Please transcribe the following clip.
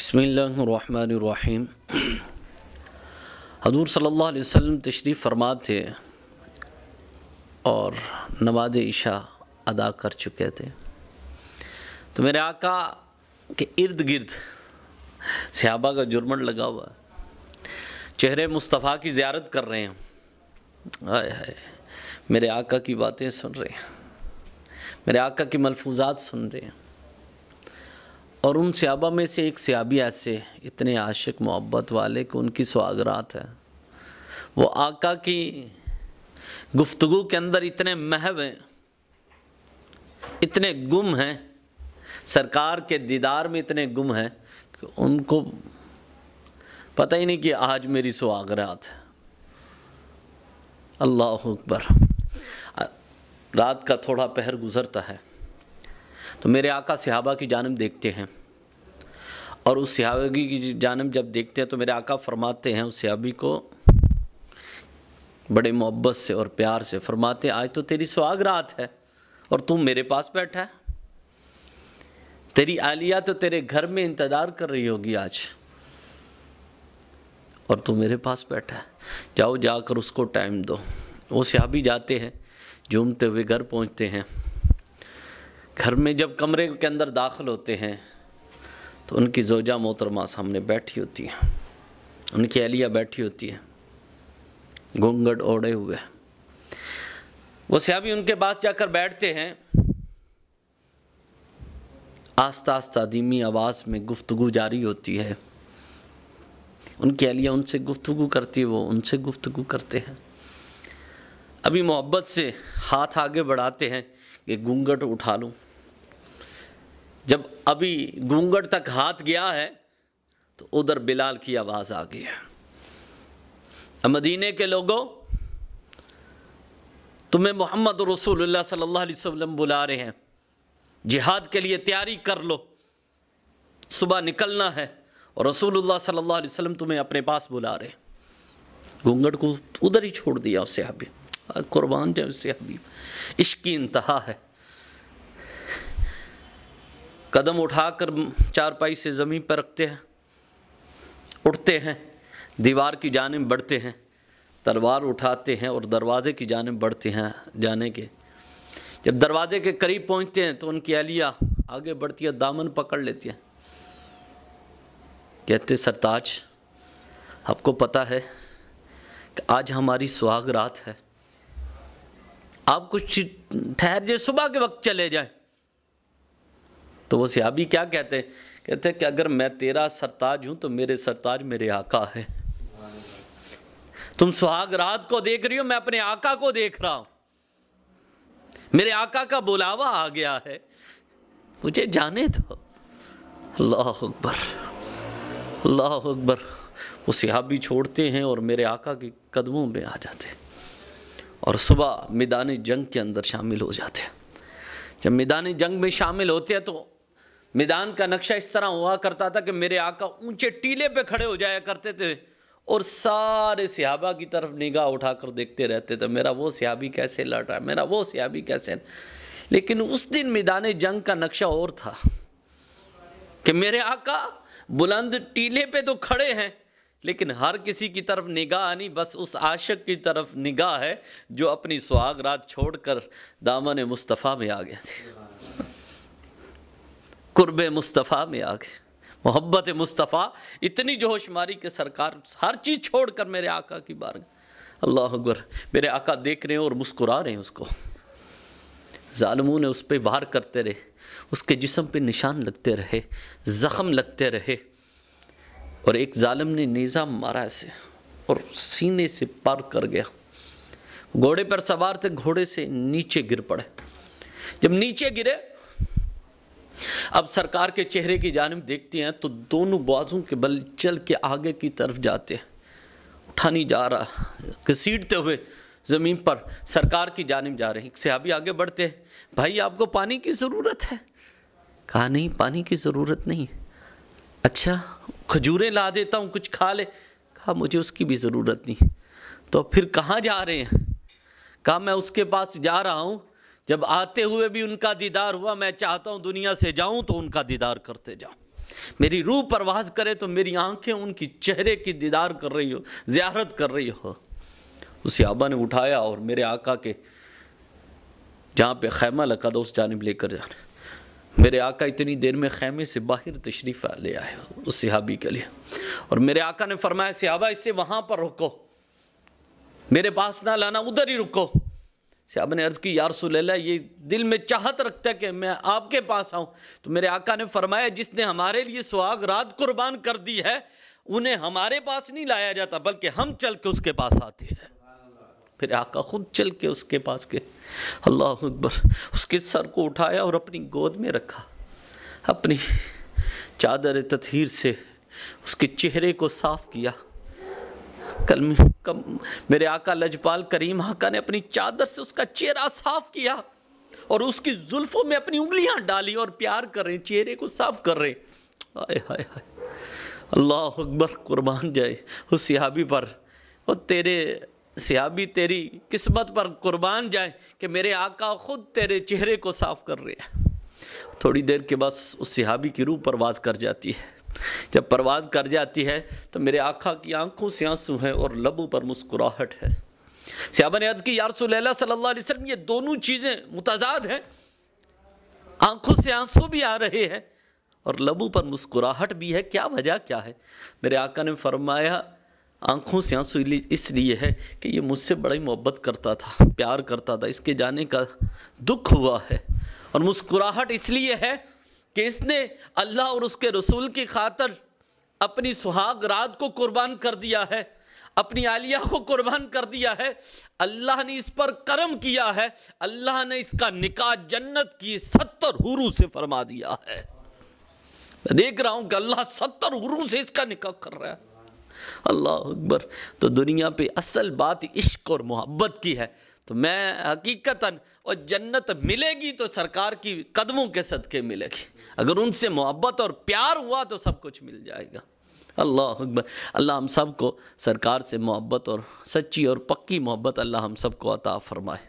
बिस्मिल्लाहिर्रहमानिर्रहीम। हज़ूर सल्लल्लाहु अलैहि वसल्लम तशरीफ़ फरमा थे और नमाज इशा अदा कर चुके थे, तो मेरे आका के इर्द गिर्द सहाबा का जुर्मन लगा हुआ, चेहरे मुस्तफ़ा की ज़ियारत कर रहे हैं। हाय हाय, मेरे आका की बातें सुन रहे हैं, मेरे आका की मलफूज़ात सुन रहे हैं। और उन सहाबा में से एक सहाबी ऐसे इतने आशिक मोहब्बत वाले कि उनकी सुहागरात है, वो आका की गुफ्तगू के अंदर इतने महव हैं, इतने गुम हैं, सरकार के दीदार में इतने गुम हैं कि उनको पता ही नहीं कि आज मेरी सुहागरात है। अल्लाह अकबर। रात का थोड़ा पहर गुज़रता है तो मेरे आका सहाबा की जानिब देखते हैं, और उस सहाबी की जानिब जब देखते हैं तो मेरे आका फरमाते हैं उस सहाबी को बड़े मोहब्बत से और प्यार से, फरमाते हैं आज तो तेरी सुहागरात है और तू मेरे पास बैठा है। तेरी आलिया तो तेरे घर में इंतज़ार कर रही होगी आज, और तू मेरे पास बैठा है। जाओ जाकर उसको टाइम दो। वो सहाबी जाते हैं, झूमते हुए घर पहुंचते हैं। घर में जब कमरे के अंदर दाखिल होते हैं तो उनकी ज़ौजा मोहतरमा सामने बैठी होती है, उनकी अहलिया बैठी होती है घूंघट ओढ़े हुए। वो सहाबी उनके पास जाकर बैठते हैं, आस्ता आस्ता धीमी आवाज़ में गुफ्तगू जारी होती है। उनकी अहलिया उनसे गुफ्तगू करती है, वो उनसे गुफ्तगू करते हैं। अभी मोहब्बत से हाथ आगे बढ़ाते हैं कि घूंघट उठा लूँ। जब अभी घूंघट तक हाथ गया है तो उधर बिलाल की आवाज़ आ गई है, मदीने के लोगों, तुम्हें मोहम्मद रसूलुल्लाह सल्लल्लाहु अलैहि वसल्लम बुला रहे हैं, जिहाद के लिए तैयारी कर लो, सुबह निकलना है और रसूलुल्लाह सल्लल्लाहु अलैहि वसल्लम तुम्हें अपने पास बुला रहे हैं। घूंघट को उधर ही छोड़ दिया उससे सहाबी, कुर्बान जाए उससे सहाबी, इश्क की इंतहा है। कदम उठाकर चारपाई से ज़मीन पर रखते हैं, उठते हैं, दीवार की जानिब बढ़ते हैं, तलवार उठाते हैं और दरवाज़े की जानिब बढ़ते हैं जाने के। जब दरवाजे के करीब पहुंचते हैं तो उनकी अहलिया आगे बढ़ती है, दामन पकड़ लेती है, कहते सरताज आपको पता है कि आज हमारी सुहागरात है, आप कुछ ठहर जाए, सुबह के वक्त चले जाएं। तो वो सहाबी क्या कहते हैं, कहते हैं कि अगर मैं तेरा सरताज हूं तो मेरे सरताज मेरे आका है। तुम सुहागरात को देख रही हो, मैं अपने आका को देख रहा हूं, मेरे आका का बुलावा आ गया है, मुझे जाने दो। अल्लाह अकबर, अल्लाह अकबर। वो सहाबी छोड़ते हैं और मेरे आका के कदमों में आ जाते हैं और सुबह मैदान जंग के अंदर शामिल हो जाते हैं। जब मैदान जंग में शामिल होते हैं तो मैदान का नक्शा इस तरह हुआ करता था कि मेरे आका ऊंचे टीले पे खड़े हो जाया करते थे और सारे सहाबा की तरफ निगाह उठाकर देखते रहते थे, मेरा वो सहाबी कैसे लड़ रहा है, मेरा वो सहाबी कैसे। लेकिन उस दिन मैदान जंग का नक्शा और था कि मेरे आका बुलंद टीले पे तो खड़े हैं, लेकिन हर किसी की तरफ निगाह नहीं, बस उस आशिक की तरफ निगाह है जो अपनी सुहागरात छोड़कर दामन मुस्तफ़ा में आ गए थे, कुर्बे मुस्तफ़ा में आ गए, मोहब्बत मुस्तफ़ा इतनी जोशमारी के सरकार हर चीज़ छोड़कर मेरे आका की बारगाह। अल्लाह अकबर। मेरे आका देख रहे हैं और मुस्कुरा रहे हैं उसको। ज़ालिमों ने उस पर वार करते रहे, उसके जिस्म पे निशान लगते रहे, ज़ख़म लगते रहे, और एक जालिम ने नेज़ा मारा ऐसे और सीने से पार कर गया। घोड़े पर सवार थे, घोड़े से नीचे गिर पड़े। जब नीचे गिरे, अब सरकार के चेहरे की जानिब देखते हैं तो दोनों बाजों के बल चल के आगे की तरफ जाते हैं, उठा नहीं जा रहा, घसीटते हुए ज़मीन पर सरकार की जानिब जा रहे हैं। सहाबी आगे बढ़ते हैं, भाई आपको पानी की ज़रूरत है? कहा नहीं, पानी की ज़रूरत नहीं। अच्छा, खजूरें ला देता हूँ, कुछ खा ले। कहा मुझे उसकी भी ज़रूरत नहीं। तो फिर कहाँ जा रहे हैं? कहा मैं उसके पास जा रहा हूँ, जब आते हुए भी उनका दीदार हुआ, मैं चाहता हूँ दुनिया से जाऊँ तो उनका दीदार करते जाऊँ। میری روح پرواز کرے تو میری آنکھیں ان کی چہرے کی دیدار کر رہی ہو، زیارت کر رہی ہو۔ اس صحابہ نے اٹھایا اور میرے آقا کے جہاں پہ خیمہ لگا تھا اس جانب لے کر جانا۔ میرے آقا اتنی دیر میں خیمے سے باہر تشریف لے آئے اس صحابی کے لیے، اور میرے آقا نے فرمایا صحابہ اسے وہاں پر رکو، میرے پاس نہ لانا، ادھر ہی رکو۔ صحابہ نے عرض کی یا رسول اللہ یہ دل میں چاہت رکھتا ہے کہ میں آپ کے پاس آؤں، تو میرے آقا نے فرمایا جس نے ہمارے لیے سہاگ رات قربان کر دی ہے انہیں ہمارے پاس نہیں لایا جاتا بلکہ ہم چل کے اس کے پاس آتے ہیں۔ پھر آقا خود چل کے اس کے پاس گئے، اللہ اکبر، اس کے سر کو اٹھایا اور اپنی گود میں رکھا، اپنی چادر تطہیر سے اس کے چہرے کو صاف کیا۔ میرے آقا لجپال کریم آقا نے اپنی چادر سے اس کا چہرہ صاف کیا اور اس کی زلفوں میں اپنی انگلیاں ڈالی اور پیار کر رہے، چہرے کو صاف کر رہے۔ آئے ہائے ہائے، اللہ اکبر، قربان جائے اس صحابی پر، اور تیرے صحابی تیری قسمت پر قربان جائے کہ میرے آقا خود تیرے چہرے کو صاف کر رہے ہیں۔ تھوڑی دیر کے بعد اس صحابی کی روح پرواز کر جاتی ہے۔ جب پرواز کر جاتی ہے تو میرے آقا کی آنکھوں سے آنسو ہیں اور لبوں پر مسکراہٹ ہے۔ صحابہ نے عرض کی یا رسول اللہ صلی اللہ علیہ وسلم یہ دونوں چیزیں متضاد ہیں، آنکھوں سے آنسو بھی آ رہے ہیں اور لبوں پر مسکراہٹ بھی ہے، کیا وجہ کیا ہے؟ میرے آقا نے فرمایا آنکھوں سے آنسو اس لیے ہے کہ یہ مجھ سے بڑی محبت کرتا تھا، پیار کرتا تھا، اس کے جانے کا دکھ ہوا ہے، اور مسکراہٹ اس لیے ہے کہ اس نے اللہ اور اس کے رسول کی خاطر اپنی سہاگ رات کو قربان کر دیا ہے، اپنی عالیہ کو قربان کر دیا ہے، اللہ نے اس پر کرم کیا ہے، اللہ نے اس کا نکاح جنت کی 70 حوروں سے فرما دیا ہے۔ میں دیکھ رہا ہوں کہ اللہ 70 حوروں سے اس کا نکاح کر رہا ہے، اللہ اکبر۔ تو دنیا پہ اصل بات عشق اور محبت کی ہے، تو میں حقیقتاً اور جنت ملے گی تو سرکار کی قدموں کے صدقے ملے گی، اگر ان سے محبت اور پیار ہوا تو سب کچھ مل جائے گا۔ اللہ اکبر، اللہ ہم سب کو سرکار سے محبت اور سچی اور پکی محبت اللہ ہم سب کو عطا فرمائے۔